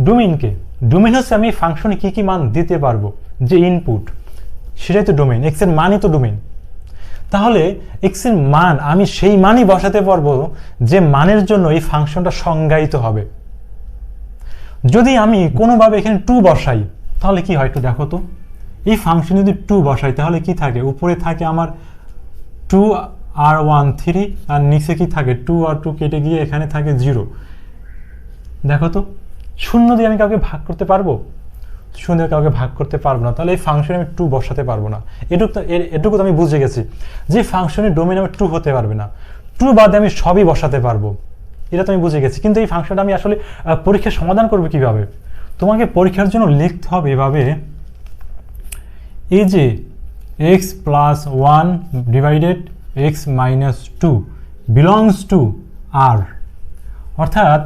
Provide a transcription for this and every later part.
ডোমেইনকে, domain হচ্ছে আমি ফাংশনে কি কি মান দিতে পারবো, যে ইনপুট, সেটাই তো ডোমেইন, এক্স এর মানই তো ডোমেইন। তাহলে এক্স এর মান আমি সেই মানই বসাতে পারবো যে মানের জন্য এই ফাংশনটা সংজ্ঞায়িত হবে। যদি আমি কোনোভাবে এখানে 2 বসাই তাহলে কি হয় একটু দেখো তো, এই ফাংশন যদি 2 বসাই তাহলে কি থাকে, উপরে থাকে আমার 2r13 আর নিচে কি থাকে 2r2 কেটে গিয়ে এখানে থাকে 0। দেখো তো, শূন্য দিয়ে আমি কাউকে ভাগ করতে পারবো? শূন্য দিয়ে কাউকে ভাগ করতে পারবো না, তাহলে এই ফাংশনে আমি 2 বসাতে পারবো না। এটুকু তো আমি বুঝে গেছি যে ফাংশনের ডোমেইন আমার 2 হতে পারবে না, 2 বাদে আমি সবই বসাতে পারবো, এটা তো আমি বুঝে গেছি। কিন্তু এই ফাংশনটা আমি আসলে পরীক্ষার সমাধান করবো কিভাবে? তোমাকে পরীক্ষার জন্য লিখতে হবে এভাবে, এই যে x plus 1 divided x minus 2 belongs to r, অর্থাৎ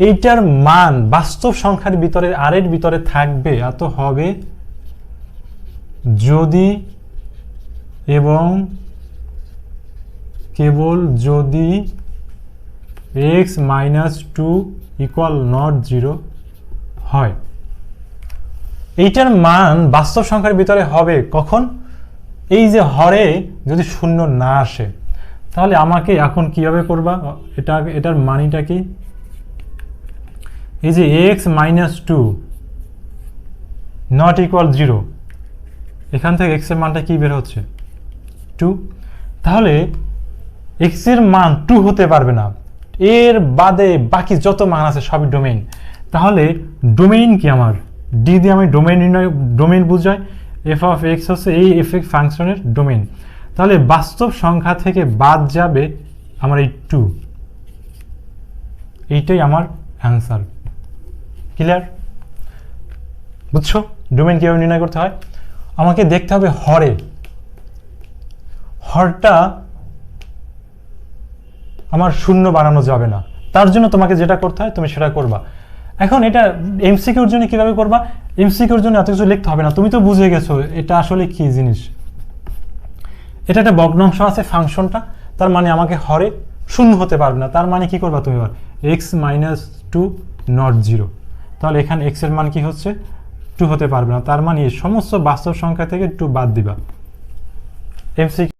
এইটার মান বাস্তব সংখ্যার ভিতরে আর এর ভিতরে থাকবে এত হবে যদি এবং কেবল যদি x মাইনাস 2 ইকুয়াল নট 0 হয়। এইটার মান বাস্তব সংখ্যার ভিতরে হবে কখন? এই যে হরে যদি শূন্য না আসে। তাহলে আমাকে এখন কিভাবে করবা, এটার মানিটা কি, এই যে x মাইনাস 2 নট ইকুয়াল 0, এখান থেকে x এর মানটা কি বের হচ্ছে 2। তাহলে x এর মান 2 হতে পারবে না, এর বাদে বাকি যত মান আছে সবই ডোমেইন। তাহলে ডোমেইন কি আমার, ডি দিয়ে আমি ডোমেইন বুঝাই, এফ অফ এক্স হচ্ছে এই এফ এক্স ফাংশনের ডোমেইন। তাহলে বাস্তব সংখ্যা থেকে বাদ যাবে আমার এই 2, এইটাই আমার অ্যান্সার। ক্লিয়ার? বুঝছো ডোমেইন কিভাবে নির্ণয় করতে হয়? আমাকে দেখতে হবে হরটা আমার শূন্য বানানো যাবে না, তার জন্য তোমাকে যেটা করতে হয় তুমি সেটা করবা। এখন এটা এমসিকিউর জন্য কিভাবে করবা? এমসিকিউর জন্য এত কিছু লিখতে হবে না, তুমি তো বুঝে গেছো এটা আসলে কি জিনিস। এটা একটা ভগ্নাংশ আছে ফাংশনটা, তার মানে আমাকে হরে শূন্য হতে পারবে না, তার মানে কি করবা তুমি এবার এক্স মাইনাস 2 নট 0। তাহলে এখানে এক্স এর মান কি হচ্ছে 2 হতে পারবে না, তার মানে সমস্ত বাস্তব সংখ্যা থেকে 2 বাদ দিবা। এমসিকিউ